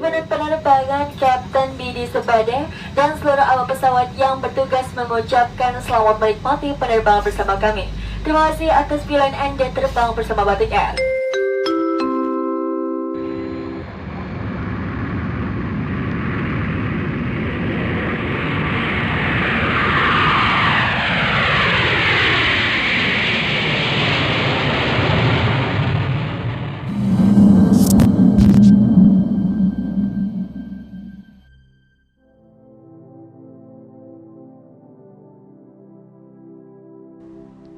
Pimpinan penerbangan Kapten Bidi Sepade dan seluruh awak pesawat yang bertugas mengucapkan selamat menikmati penerbangan bersama kami. Terima kasih atas pilihan Anda terbang bersama Batik Air.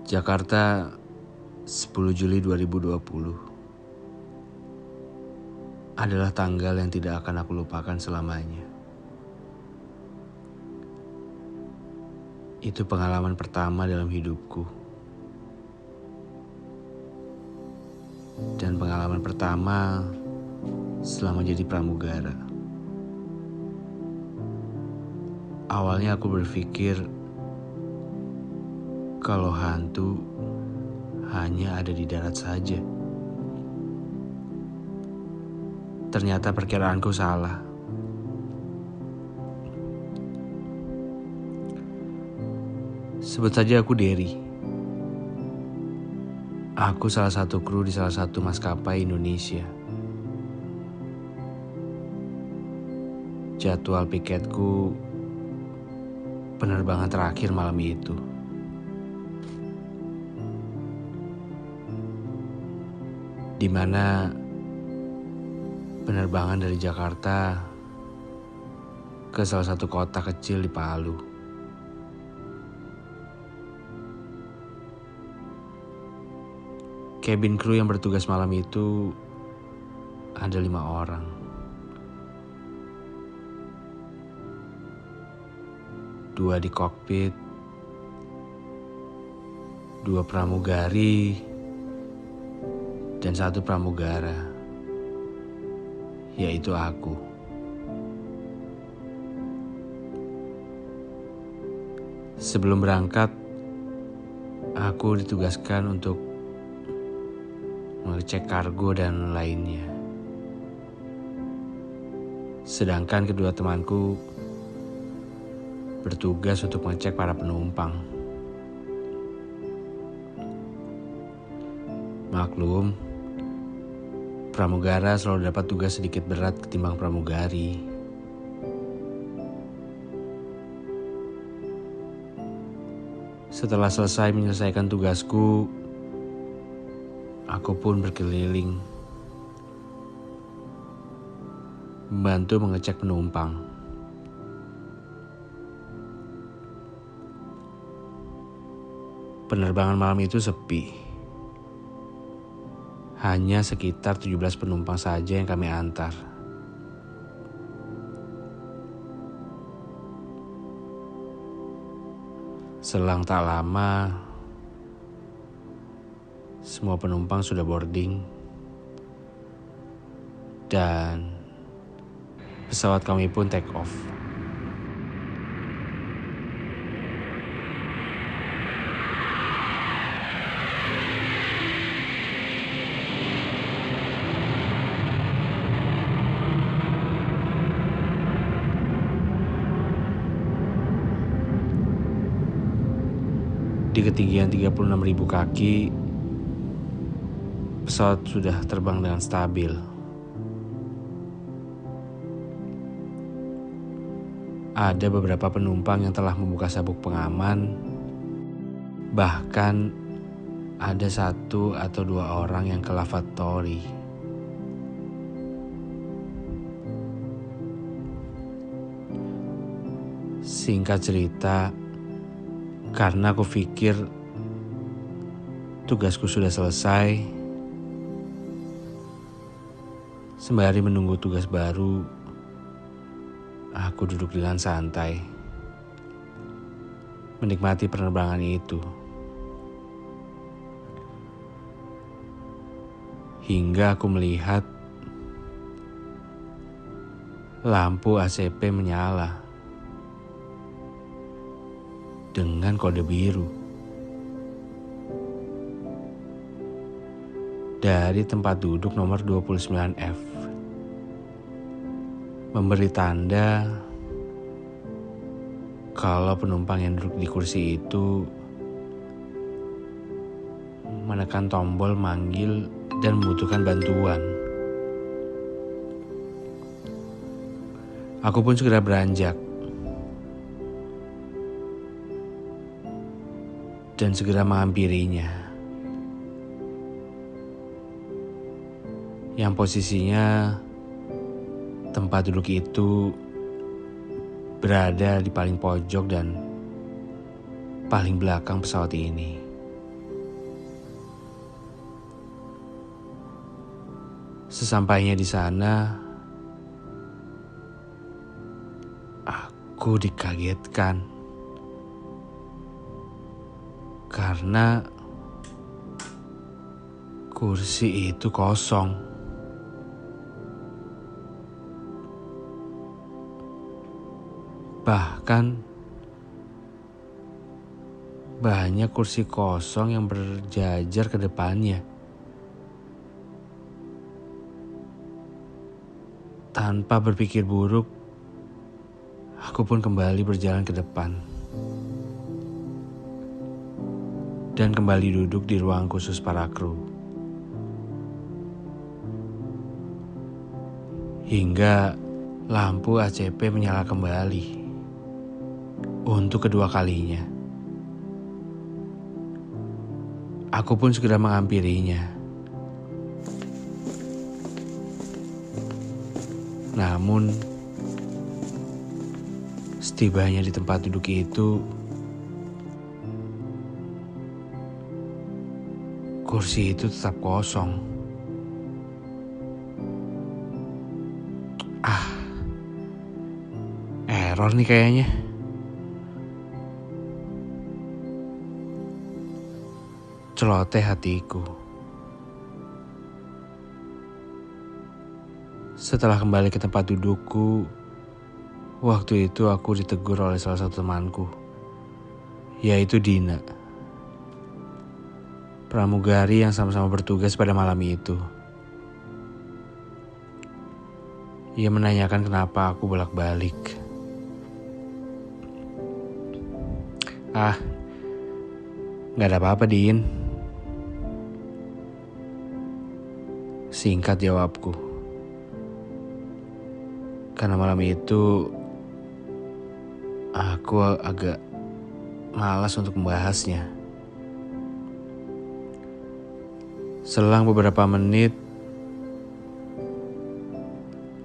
Jakarta, 10 Juli 2020 adalah tanggal yang tidak akan aku lupakan selamanya. Itu pengalaman pertama dalam hidupku. Dan pengalaman pertama selama jadi pramugara. Awalnya aku berpikir kalau hantu hanya ada di darat saja. Ternyata perkiraanku salah. Sebut saja aku Derry. Aku salah satu kru di salah satu maskapai Indonesia. Jadwal piketku penerbangan terakhir malam itu. Di mana penerbangan dari Jakarta ke salah satu kota kecil di Palu. Cabin crew yang bertugas malam itu ada 5 orang. Dua di kokpit, 2 pramugari, dan 1 pramugara, yaitu aku. Sebelum berangkat, aku ditugaskan untuk mengecek kargo dan lainnya. Sedangkan kedua temanku bertugas untuk mengecek para penumpang. Maklum, pramugara selalu dapat tugas sedikit berat ketimbang pramugari. Setelah selesai menyelesaikan tugasku, aku pun berkeliling membantu mengecek penumpang. Penerbangan malam itu sepi. Hanya sekitar 17 penumpang saja yang kami antar. Selang tak lama, semua penumpang sudah boarding. Dan pesawat kami pun take off. Di ketinggian 36.000 kaki, pesawat sudah terbang dengan stabil. Ada beberapa penumpang yang telah membuka sabuk pengaman, bahkan ada 1 atau 2 orang yang ke lavatory. Singkat cerita, karena aku pikir tugasku sudah selesai, sembari menunggu tugas baru, aku duduk dengan santai, menikmati penerbangan itu. Hingga aku melihat lampu ACP menyala dengan kode biru. Dari tempat duduk nomor 29F. memberi tanda kalau penumpang yang duduk di kursi itu menekan tombol manggil dan membutuhkan bantuan. Aku pun segera beranjak dan segera menghampirinya, yang posisinya tempat duduk itu berada di paling pojok dan paling belakang pesawat ini. Sesampainya di sana, aku dikagetkan karena kursi itu kosong. Bahkan banyak kursi kosong yang berjajar ke depannya. Tanpa berpikir buruk, aku pun kembali berjalan ke depan dan kembali duduk di ruang khusus para kru. Hingga lampu ACP menyala kembali untuk kedua kalinya. Aku pun segera menghampirinya. Namun, setibanya di tempat duduk itu, kursi itu tetap kosong. Error nih kayaknya. Celoteh hatiku. Setelah kembali ke tempat dudukku, waktu itu aku ditegur oleh salah satu temanku, yaitu Dina, pramugari yang sama-sama bertugas pada malam itu. Ia menanyakan kenapa aku bolak-balik. Gak ada apa-apa, Din. Singkat jawabku. Karena malam itu aku agak malas untuk membahasnya. Selang beberapa menit,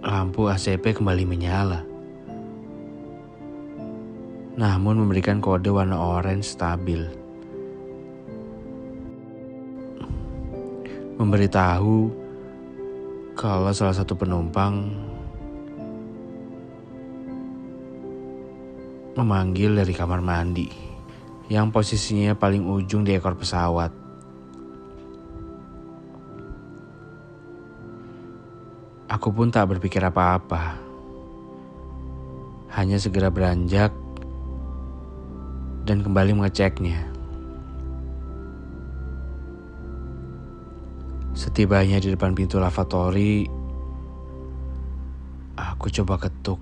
lampu ACP kembali menyala. Namun memberikan kode warna orange stabil. Memberitahu kalau salah satu penumpang memanggil dari kamar mandi yang posisinya paling ujung di ekor pesawat. Aku pun tak berpikir apa-apa. Hanya segera beranjak dan kembali mengeceknya. Setibanya di depan pintu lavatory, aku coba ketuk.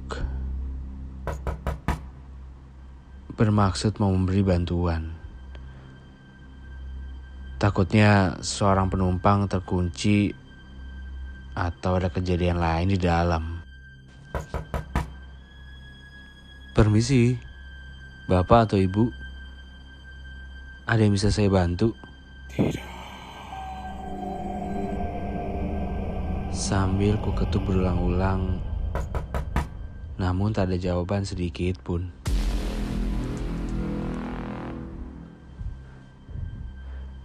Bermaksud mau memberi bantuan. Takutnya seorang penumpang terkunci atau ada kejadian lain di dalam. Permisi, Bapak atau Ibu, ada yang bisa saya bantu? Tidak. Sambil ku ketuk berulang-ulang, namun tak ada jawaban sedikit pun.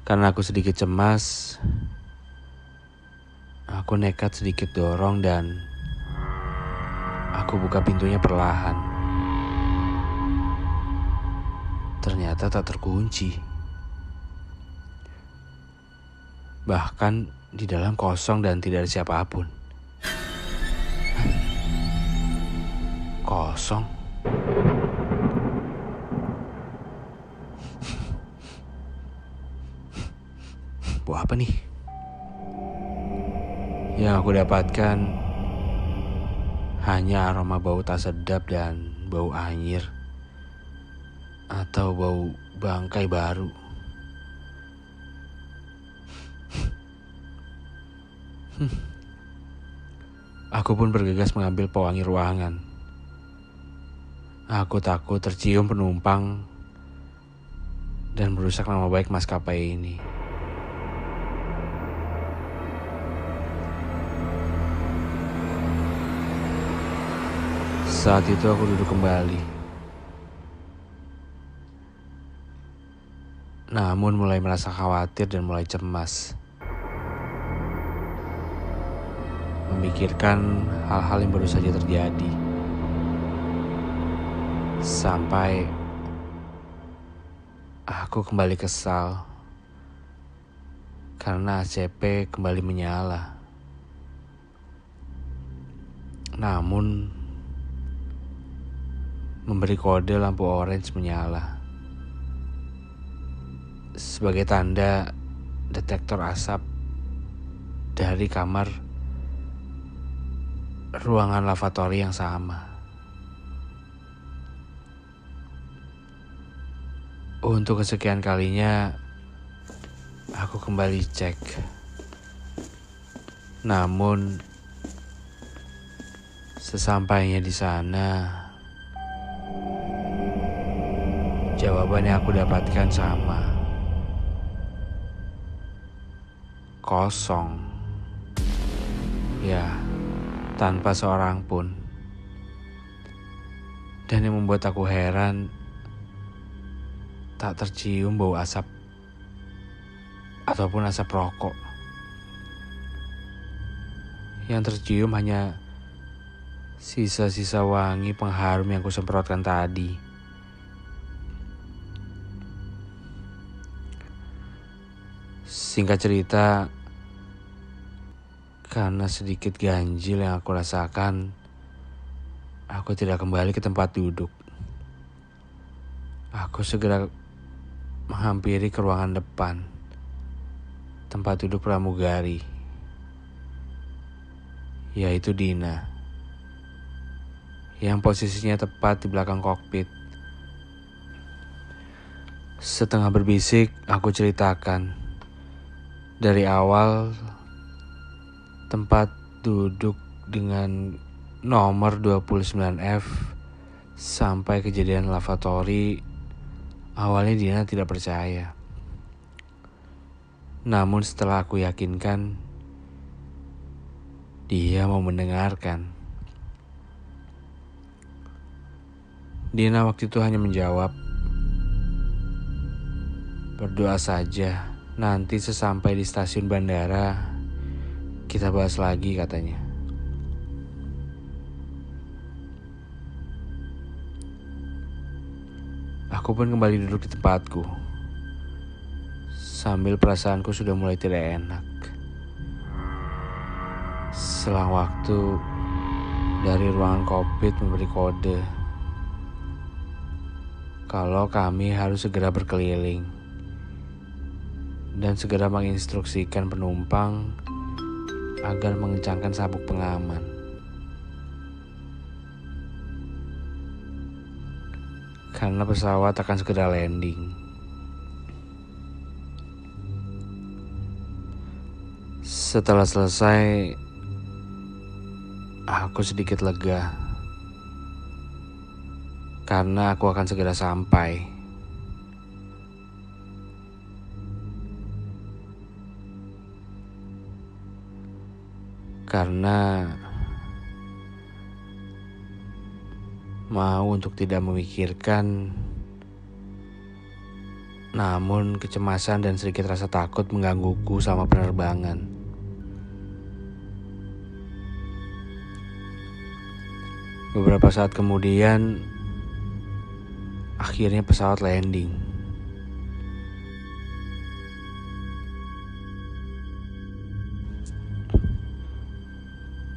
Karena aku sedikit cemas, aku nekat sedikit dorong dan aku buka pintunya perlahan. Ternyata tak terkunci. Bahkan di dalam kosong dan tidak ada siapapun. Kosong. Buat apa nih? Yang aku dapatkan hanya aroma bau tak sedap dan bau anyir atau bau bangkai baru. Aku pun bergegas mengambil pewangi ruangan. Aku takut tercium penumpang dan merusak nama baik maskapai ini. Saat itu aku duduk kembali. Namun mulai merasa khawatir dan mulai cemas. Memikirkan hal-hal yang baru saja terjadi. Sampai aku kembali kesal karena ACP kembali menyala. Namun memberi kode lampu orange menyala sebagai tanda detektor asap dari kamar ruangan lavatory yang sama. Untuk kesekian kalinya aku kembali cek. Namun sesampainya di sana, jawaban yang aku dapatkan sama. Kosong. Ya, tanpa seorang pun. Dan yang membuat aku heran, tak tercium bau asap ataupun asap rokok. Yang tercium hanya sisa-sisa wangi pengharum yang kusemprotkan tadi. Singkat cerita, karena sedikit ganjil yang aku rasakan, aku tidak kembali ke tempat duduk. Aku segera menghampiri ke ruangan depan, tempat duduk pramugari, yaitu Dina, yang posisinya tepat di belakang kokpit. Setengah berbisik, aku ceritakan dari awal tempat duduk dengan nomor 29F sampai kejadian lavatory. Awalnya Dina tidak percaya. Namun setelah aku yakinkan, dia mau mendengarkan. Dina waktu itu hanya menjawab, "Berdoa saja, nanti sesampai di stasiun bandara, kita bahas lagi," katanya. Aku pun kembali duduk di tempatku, sambil perasaanku sudah mulai tidak enak. Selang waktu, dari ruangan kokpit memberi kode kalau kami harus segera berkeliling dan segera menginstruksikan penumpang agar mengencangkan sabuk pengaman. Karena pesawat akan segera landing. Setelah selesai, aku sedikit lega. Karena aku akan segera sampai. Karena mau untuk tidak memikirkan, namun kecemasan dan sedikit rasa takut menggangguku sama penerbangan. Beberapa saat kemudian, akhirnya pesawat landing.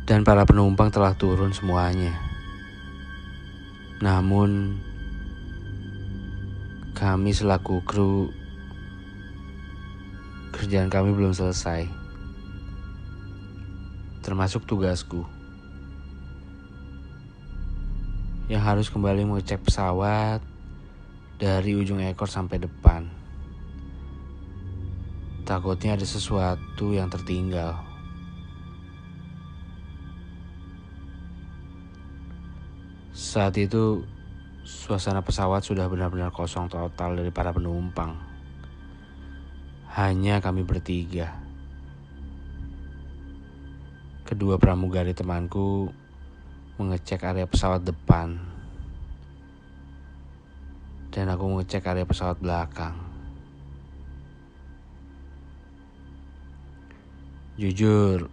Dan para penumpang telah turun semuanya. Namun, kami selaku kru, kerjaan kami belum selesai. Termasuk tugasku. yang harus kembali mengecek pesawat dari ujung ekor sampai depan. Takutnya ada sesuatu yang tertinggal. Saat itu suasana pesawat sudah benar-benar kosong total dari para penumpang. Hanya kami bertiga. Kedua pramugari temanku mengecek area pesawat depan, dan aku mengecek area pesawat belakang. Jujur,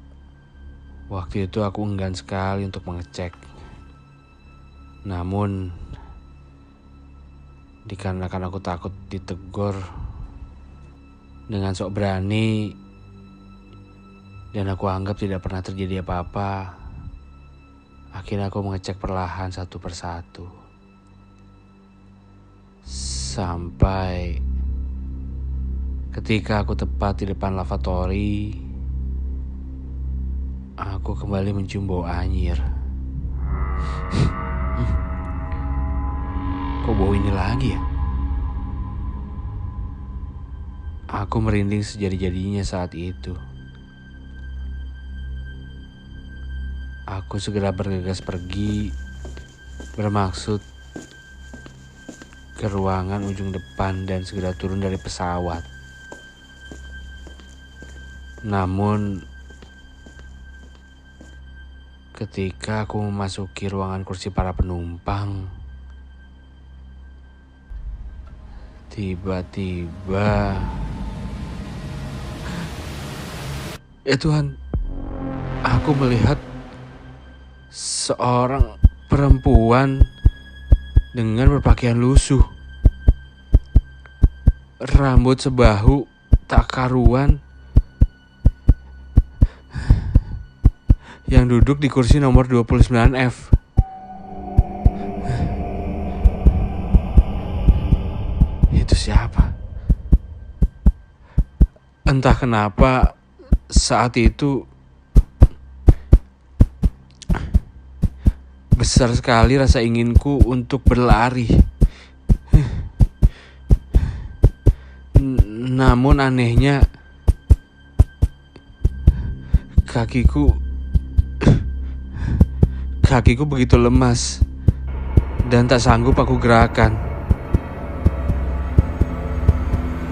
waktu itu aku enggan sekali untuk mengecek. Namun, dikarenakan aku takut ditegur dengan sok berani, dan aku anggap tidak pernah terjadi apa-apa, akhirnya aku mengecek perlahan satu persatu. Sampai ketika aku tepat di depan lavatory, aku kembali mencium bau anyir. Kok bau ini lagi ya? Aku merinding sejadi-jadinya saat itu. Aku segera bergegas pergi, bermaksud ke ruangan ujung depan dan segera turun dari pesawat. Namun, ketika aku memasuki ruangan kursi para penumpang, tiba-tiba, ya Tuhan, aku melihat seorang perempuan dengan berpakaian lusuh, rambut sebahu tak karuan, yang duduk di kursi nomor 29F. Itu siapa? Entah kenapa saat itu besar sekali rasa inginku untuk berlari. Namun anehnya, kakiku begitu lemas dan tak sanggup aku gerakan.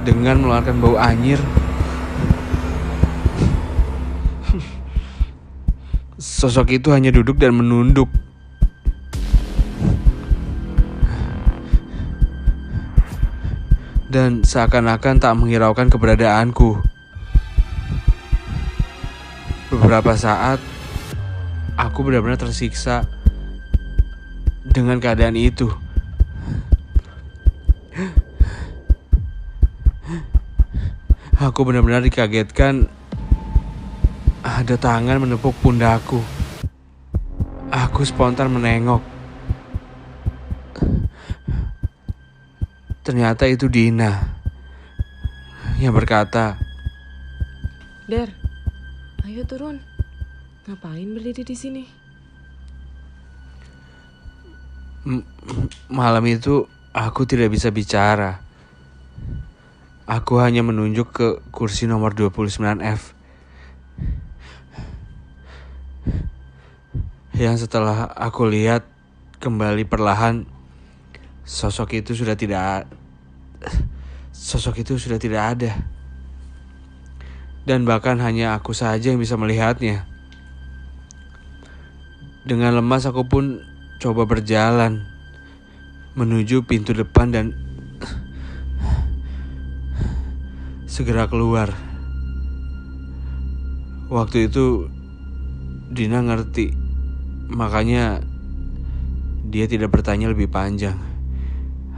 Dengan mengeluarkan bau anyir, sosok itu hanya duduk dan menunduk. Dan seakan-akan tak menghiraukan keberadaanku. Beberapa saat, aku benar-benar tersiksa dengan keadaan itu. Aku benar-benar dikagetkan ada tangan menepuk pundakku. Aku spontan menengok. Ternyata itu Dina yang berkata, Der, ayo turun. Ngapain berdiri di sini? Malam itu aku tidak bisa bicara. Aku hanya menunjuk ke kursi nomor 29F. Yang setelah aku lihat kembali perlahan, sosok itu sudah tidak ada. Dan bahkan hanya aku saja yang bisa melihatnya. Dengan lemas aku pun coba berjalan menuju pintu depan dan segera keluar. Waktu itu Dina ngerti, makanya dia tidak bertanya lebih panjang,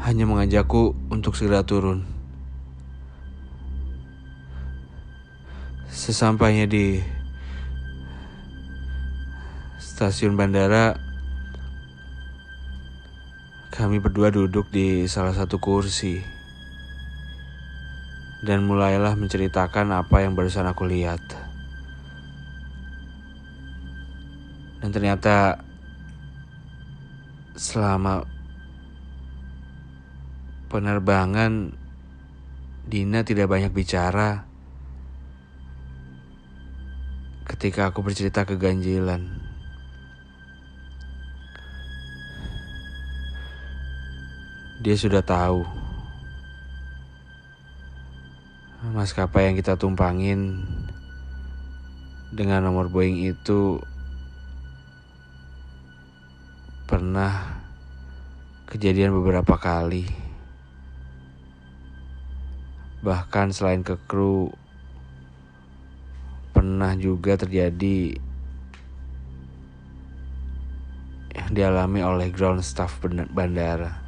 hanya mengajakku untuk segera turun. Sesampainya di stasiun bandara, kami berdua duduk di salah satu kursi dan mulailah menceritakan apa yang barusan aku lihat. Dan ternyata selama penerbangan Dina tidak banyak bicara ketika aku bercerita keganjilan. Dia sudah tahu maskapai yang kita tumpangin dengan nomor Boeing itu pernah kejadian beberapa kali. Bahkan selain ke kru, pernah juga terjadi yang dialami oleh ground staff bandara.